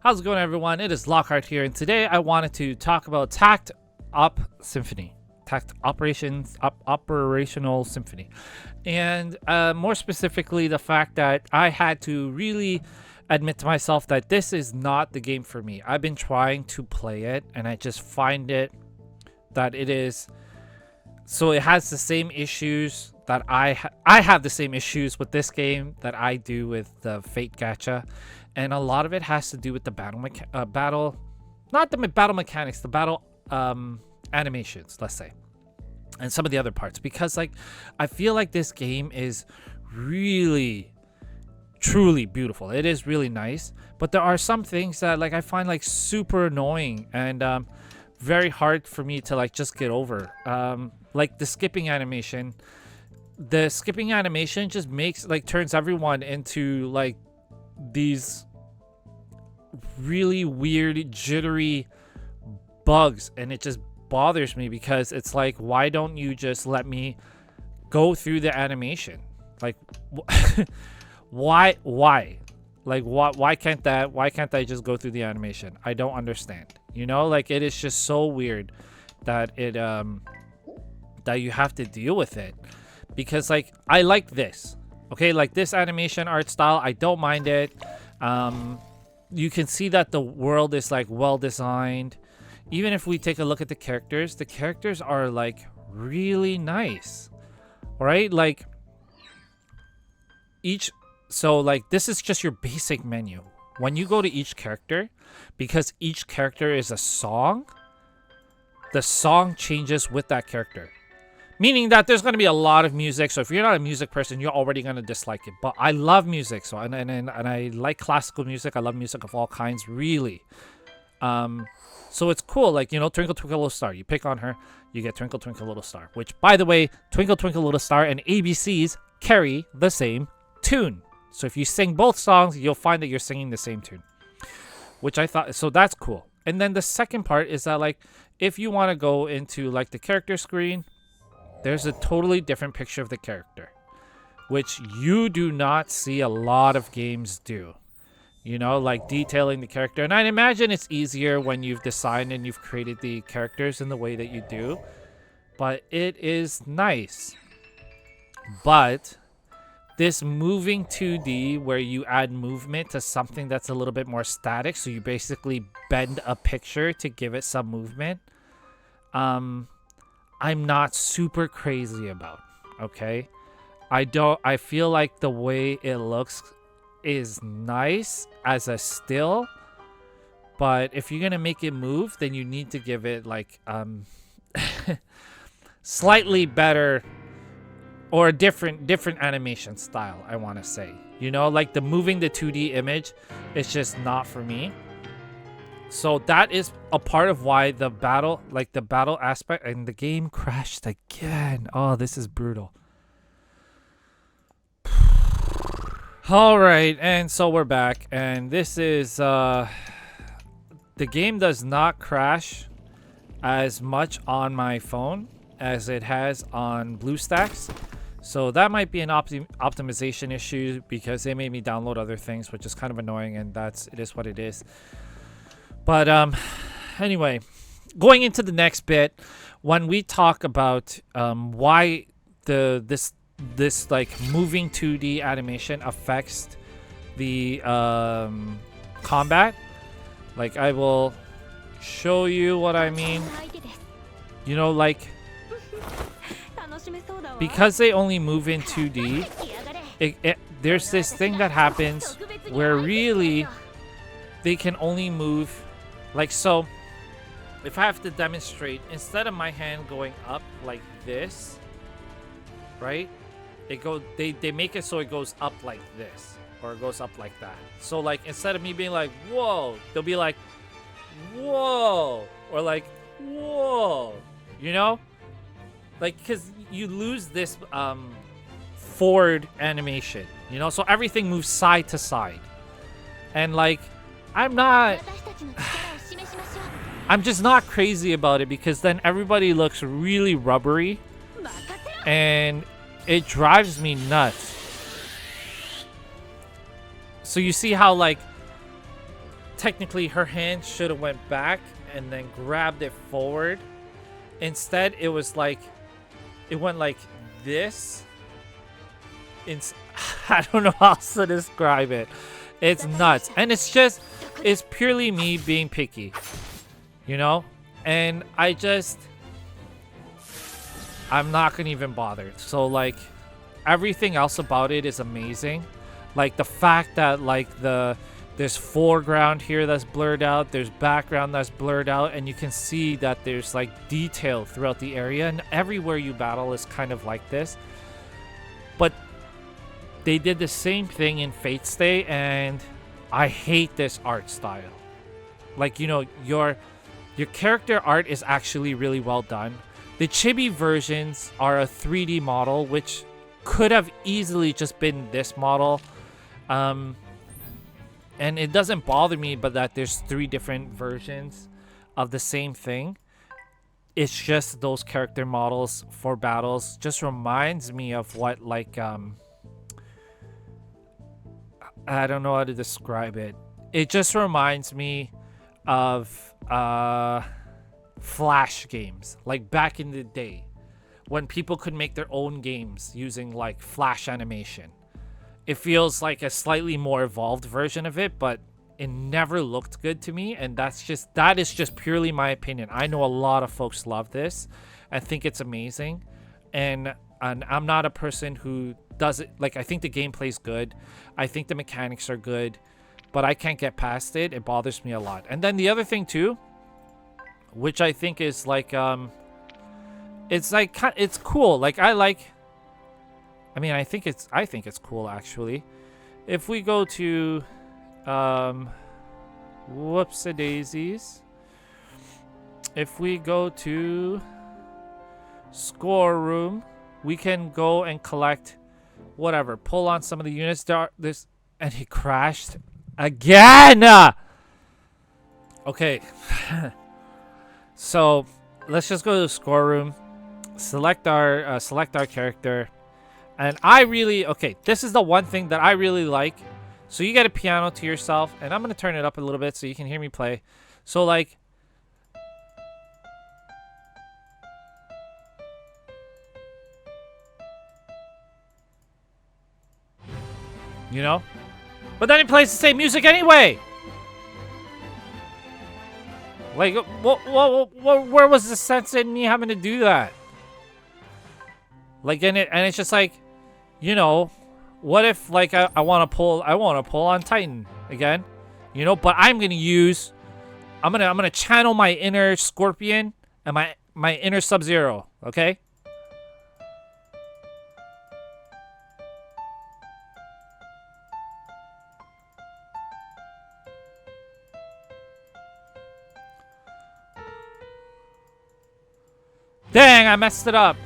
How's it going, everyone? It is Lockhart here, and today I wanted to talk about Takt OP Symphony. Takt Operational Symphony. And more specifically, the fact that I had to really admit to myself that this is not the game for me. I've been trying to play it, and I just find it that it is... So it has the same issues that I have the same issues with this game that I do with the Fate Gacha. And a lot of it has to do with the battle mechanics, the battle animations, let's say, and some of the other parts. Because like, I feel like this game is really, truly beautiful. It is really nice, but there are some things that like I find like super annoying and very hard for me to like just get over. Like the skipping animation. The skipping animation just makes like turns everyone into like these really weird jittery bugs, and it just bothers me because it's like, why don't you just let me go through the animation? Like why like why can't I just go through the animation? I don't understand, you know? Like, it is just so weird that it that you have to deal with it, because like I like this, okay, like this animation art style, I don't mind it. You can see that the world is like well designed. Even if we take a look at the characters are like really nice, right? Like so like this is just your basic menu. When you go to each character, because each character is a song, the song changes with that character. Meaning that there's going to be a lot of music. So if you're not a music person, you're already going to dislike it. But I love music. So and I like classical music. I love music of all kinds, really. So it's cool. Like, you know, Twinkle Twinkle Little Star. You pick on her, you get Twinkle Twinkle Little Star. Which, by the way, Twinkle Twinkle Little Star and ABCs carry the same tune. So if you sing both songs, you'll find that you're singing the same tune. Which I thought, so that's cool. And then the second part is that, like, if you want to go into like the character screen, there's a totally different picture of the character, which you do not see a lot of games do. You know, like detailing the character. And I imagine it's easier when you've designed and you've created the characters in the way that you do. But it is nice. But this moving 2D where you add movement to something that's a little bit more static, so you basically bend a picture to give it some movement, I'm not super crazy about, okay? I feel like the way it looks is nice as a still, but if you're gonna make it move, then you need to give it like slightly better or a different animation style, I want to say. You know, like the moving the 2D image is just not for me. So that is a part of why the battle aspect, and the game crashed again. Oh, this is brutal. All right, and so we're back, and this is the game does not crash as much on my phone as it has on BlueStacks. So that might be an optimization issue, because they made me download other things, which is kind of annoying, and it is what it is. But anyway, going into the next bit, when we talk about why this like moving 2D animation affects the combat, like I will show you what I mean. You know, like because they only move in 2D, there's this thing that happens where really they can only move. Like, so if I have to demonstrate, instead of my hand going up like this, right, they make it so it goes up like this, or it goes up like that. So like, instead of me being like, whoa, they'll be like, whoa, or like, whoa, you know, like, because you lose this forward animation, you know, so everything moves side to side. And like, I'm just not crazy about it, because then everybody looks really rubbery and it drives me nuts. So you see how like technically her hand should have went back and then grabbed it forward. Instead, it was like, it went like this. I don't know how else to describe it. It's nuts. And it's purely me being picky, you know? And I'm not gonna even bother. So like, everything else about it is amazing. Like the fact that like there's foreground here that's blurred out, there's background that's blurred out, and you can see that there's like detail throughout the area, and everywhere you battle is kind of like this. But they did the same thing in Fate Stay, and I hate this art style. Like, you know, your character art is actually really well done. The chibi versions are a 3D model, which could have easily just been this model. And it doesn't bother me, but that there's 3 different versions of the same thing. It's just those character models for battles just reminds me of what, like, I don't know how to describe it. It just reminds me of Flash games, like back in the day when people could make their own games using like Flash animation. It feels like a slightly more evolved version of it, but it never looked good to me, and that is just purely my opinion. I know a lot of folks love this and think it's amazing, and I'm not a person who does it. Like, I think the gameplay's good, I think the mechanics are good, but I can't get past it. It bothers me a lot. And then the other thing too, which I think is like it's cool. Like, I think it's cool actually. If we go to whoopsie-daisies, if we go to score room, we can go and collect whatever, pull on some of the units. And he crashed again. Okay. So let's just go to the score room, select our character, and this is the one thing that I really like. So you get a piano to yourself, and I'm gonna turn it up a little bit so you can hear me play. So like, you know, but then he plays the same music anyway. Like, where was the sense in me having to do that? Like, and it's just like, you know, what if like I want to pull on Titan again, you know? But I'm gonna channel my inner Scorpion and my inner Sub-Zero, okay? Dang, I messed it up.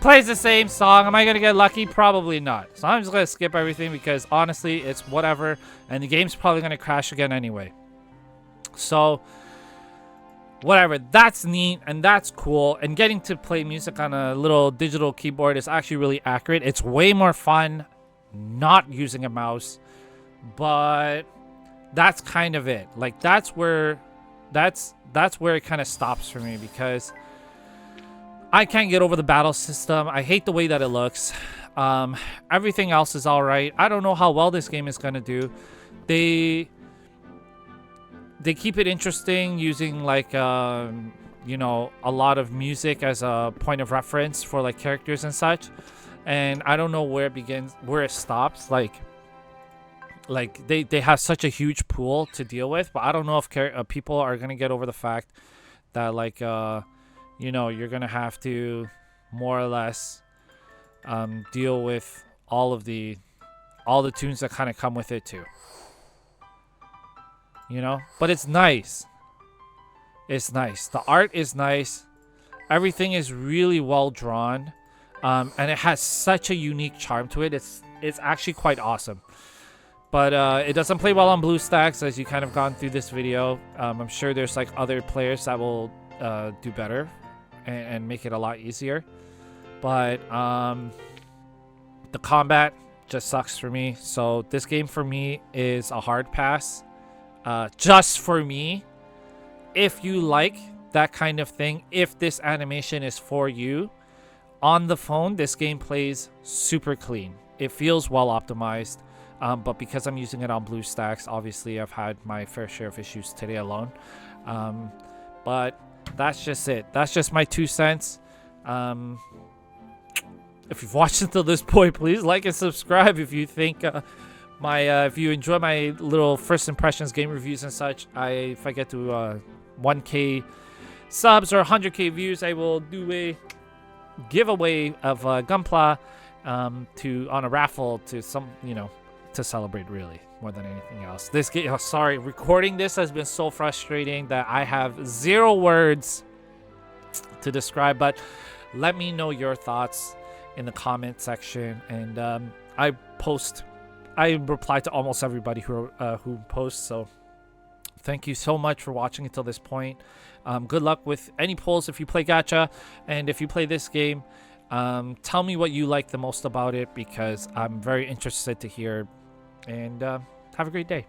Plays the same song. Am I gonna get lucky? Probably not. So I'm just gonna skip everything because honestly, it's whatever, and the game's probably gonna crash again anyway. So whatever. That's neat and that's cool. And getting to play music on a little digital keyboard is actually really accurate. It's way more fun not using a mouse, but that's kind of it. Like, that's where it kind of stops for me, because I can't get over the battle system. I hate the way that it looks. Everything else is all right. I don't know how well this game is going to do. They keep it interesting using like, you know, a lot of music as a point of reference for like characters and such. And I don't know where it begins, where it stops. Like they have such a huge pool to deal with, but I don't know if people are going to get over the fact that like, you know, you're gonna have to more or less deal with all the tunes that kind of come with it too. You know, but it's nice. It's nice. The art is nice. Everything is really well drawn, and it has such a unique charm to it. It's actually quite awesome. But it doesn't play well on BlueStacks, as you kind of gone through this video. I'm sure there's like other players that will do better and make it a lot easier, but the combat just sucks for me. So this game for me is a hard pass. just for me. If you like that kind of thing, if this animation is for you, on the phone, this game plays super clean. It feels well optimized, but because I'm using it on BlueStacks, obviously I've had my fair share of issues today alone. But that's just it. That's just my 2 cents. If you've watched until this point, please like and subscribe. If you think if you enjoy my little first impressions, game reviews and such, if I get to 1K subs or 100K views, I will do a giveaway of Gunpla on a raffle to to celebrate, really, more than anything else. This game, sorry, recording this has been so frustrating that I have 0 words to describe, but let me know your thoughts in the comment section, and I reply to almost everybody who posts, so thank you so much for watching until this point. Good luck with any polls if you play gacha, and if you play this game, tell me what you like the most about it, because I'm very interested to hear, and have a great day.